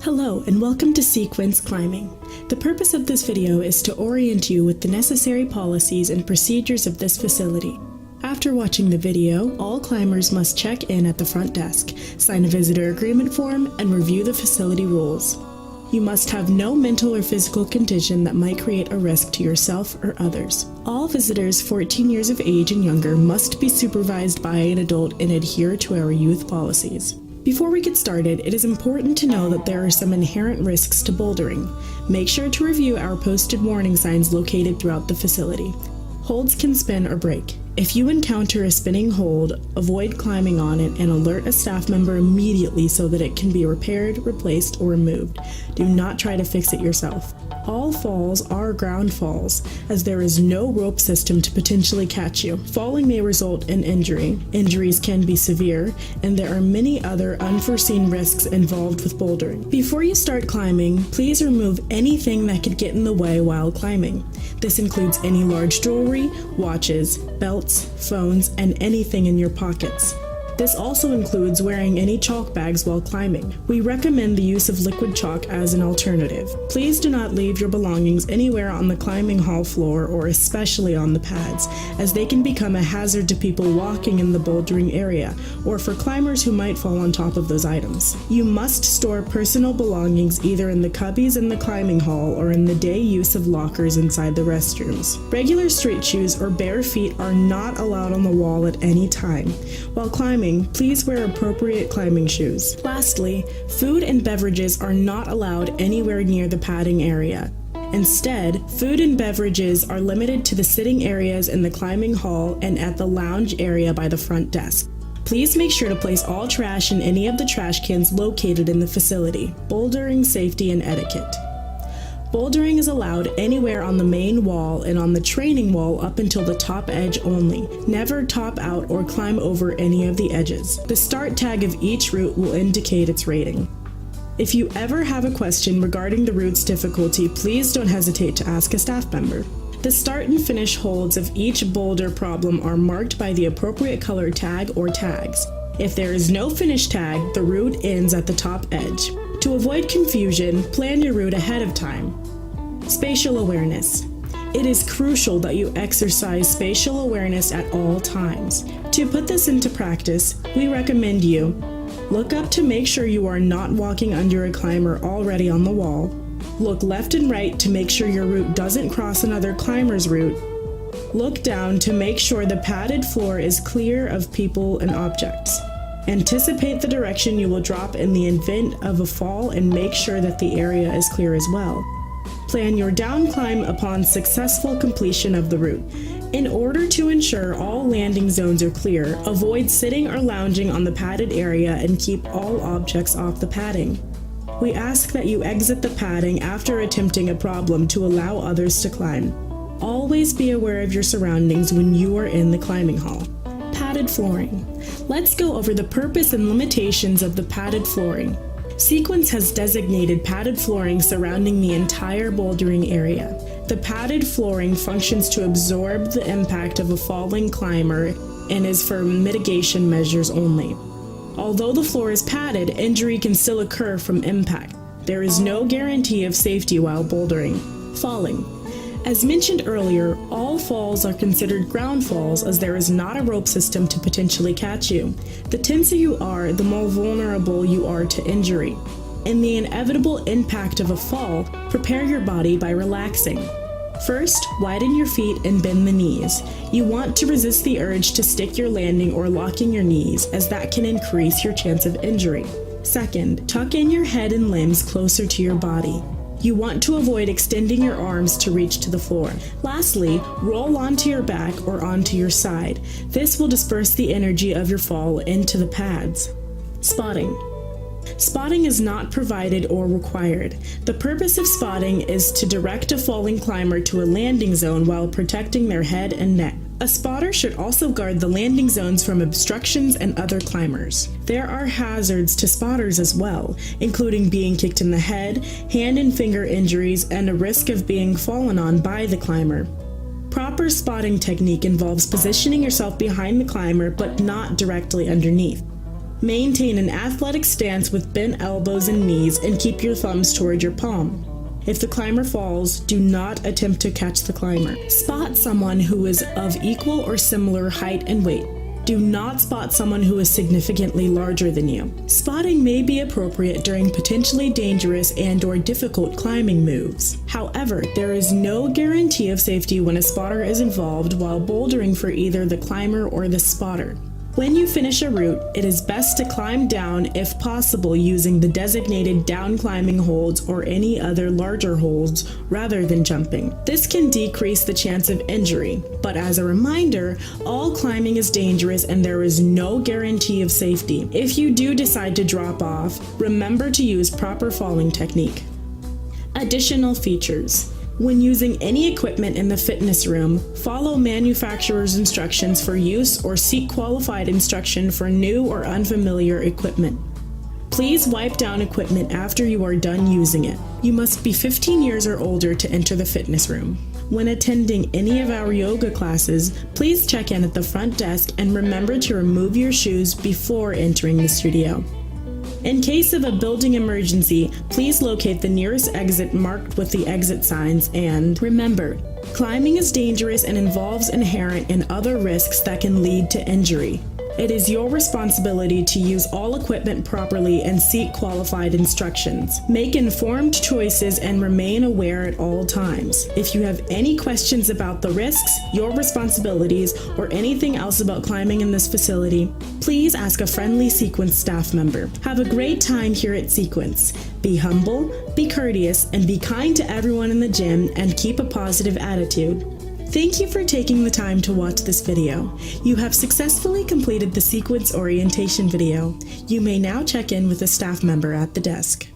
Hello and welcome to Sequence Climbing. The purpose of this video is to orient you with the necessary policies and procedures of this facility. After watching the video, all climbers must check in at the front desk, sign a visitor agreement form, and review the facility rules. You must have no mental or physical condition that might create a risk to yourself or others. All visitors 14 years of age and younger must be supervised by an adult and adhere to our youth policies. Before we get started, it is important to know that there are some inherent risks to bouldering. Make sure to review our posted warning signs located throughout the facility. Holds can spin or break. If you encounter a spinning hold, avoid climbing on it and alert a staff member immediately so that it can be repaired, replaced, or removed. Do not try to fix it yourself. All falls are ground falls, as there is no rope system to potentially catch you. Falling may result in injury. Injuries can be severe, and there are many other unforeseen risks involved with bouldering. Before you start climbing, please remove anything that could get in the way while climbing. This includes any large jewelry, watches, belts, phones, and anything in your pockets. This also includes wearing any chalk bags while climbing. We recommend the use of liquid chalk as an alternative. Please do not leave your belongings anywhere on the climbing hall floor or especially on the pads, as they can become a hazard to people walking in the bouldering area or for climbers who might fall on top of those items. You must store personal belongings either in the cubbies in the climbing hall or in the day use of lockers inside the restrooms. Regular street shoes or bare feet are not allowed on the wall at any time. While climbing, please wear appropriate climbing shoes. Lastly, food and beverages are not allowed anywhere near the padding area. Instead, food and beverages are limited to the sitting areas in the climbing hall and at the lounge area by the front desk. Please make sure to place all trash in any of the trash cans located in the facility. Bouldering safety and etiquette. Bouldering is allowed anywhere on the main wall and on the training wall up until the top edge only. Never top out or climb over any of the edges. The start tag of each route will indicate its rating. If you ever have a question regarding the route's difficulty, please don't hesitate to ask a staff member. The start and finish holds of each boulder problem are marked by the appropriate color tag or tags. If there is no finish tag, the route ends at the top edge. To avoid confusion, plan your route ahead of time. Spatial awareness. It is crucial that you exercise spatial awareness at all times. To put this into practice, we recommend you look up to make sure you are not walking under a climber already on the wall. Look left and right to make sure your route doesn't cross another climber's route. Look down to make sure the padded floor is clear of people and objects. Anticipate the direction you will drop in the event of a fall and make sure that the area is clear as well. Plan your down climb upon successful completion of the route. In order to ensure all landing zones are clear, avoid sitting or lounging on the padded area and keep all objects off the padding. We ask that you exit the padding after attempting a problem to allow others to climb. Always be aware of your surroundings when you are in the climbing hall. Padded flooring. Let's go over the purpose and limitations of the padded flooring. Sequence has designated padded flooring surrounding the entire bouldering area. The padded flooring functions to absorb the impact of a falling climber and is for mitigation measures only. Although the floor is padded, injury can still occur from impact. There is no guarantee of safety while bouldering. Falling. As mentioned earlier, all falls are considered ground falls as there is not a rope system to potentially catch you. The tenser you are, the more vulnerable you are to injury. In the inevitable impact of a fall, prepare your body by relaxing. First, widen your feet and bend the knees. You want to resist the urge to stick your landing or locking your knees, as that can increase your chance of injury. Second, tuck in your head and limbs closer to your body. You want to avoid extending your arms to reach to the floor. Lastly, roll onto your back or onto your side. This will disperse the energy of your fall into the pads. Spotting. Spotting is not provided or required. The purpose of spotting is to direct a falling climber to a landing zone while protecting their head and neck. A spotter should also guard the landing zones from obstructions and other climbers. There are hazards to spotters as well, including being kicked in the head, hand and finger injuries, and a risk of being fallen on by the climber. Proper spotting technique involves positioning yourself behind the climber but not directly underneath. Maintain an athletic stance with bent elbows and knees and keep your thumbs toward your palm. If the climber falls, do not attempt to catch the climber. Spot someone who is of equal or similar height and weight. Do not spot someone who is significantly larger than you. Spotting may be appropriate during potentially dangerous and/or difficult climbing moves. However, there is no guarantee of safety when a spotter is involved while bouldering for either the climber or the spotter. When you finish a route, it is best to climb down if possible using the designated down climbing holds or any other larger holds rather than jumping. This can decrease the chance of injury, but as a reminder, all climbing is dangerous and there is no guarantee of safety. If you do decide to drop off, remember to use proper falling technique. Additional features. When using any equipment in the fitness room, follow manufacturer's instructions for use or seek qualified instruction for new or unfamiliar equipment. Please wipe down equipment after you are done using it. You must be 15 years or older to enter the fitness room. When attending any of our yoga classes, please check in at the front desk and remember to remove your shoes before entering the studio. In case of a building emergency, please locate the nearest exit marked with the exit signs and remember, climbing is dangerous and involves inherent and other risks that can lead to injury. It is your responsibility to use all equipment properly and seek qualified instructions. Make informed choices and remain aware at all times. If you have any questions about the risks, your responsibilities, or anything else about climbing in this facility, please ask a friendly Sequence staff member. Have a great time here at Sequence. Be humble, be courteous, and be kind to everyone in the gym and keep a positive attitude. Thank you for taking the time to watch this video. You have successfully completed the Sequence orientation video. You may now check in with a staff member at the desk.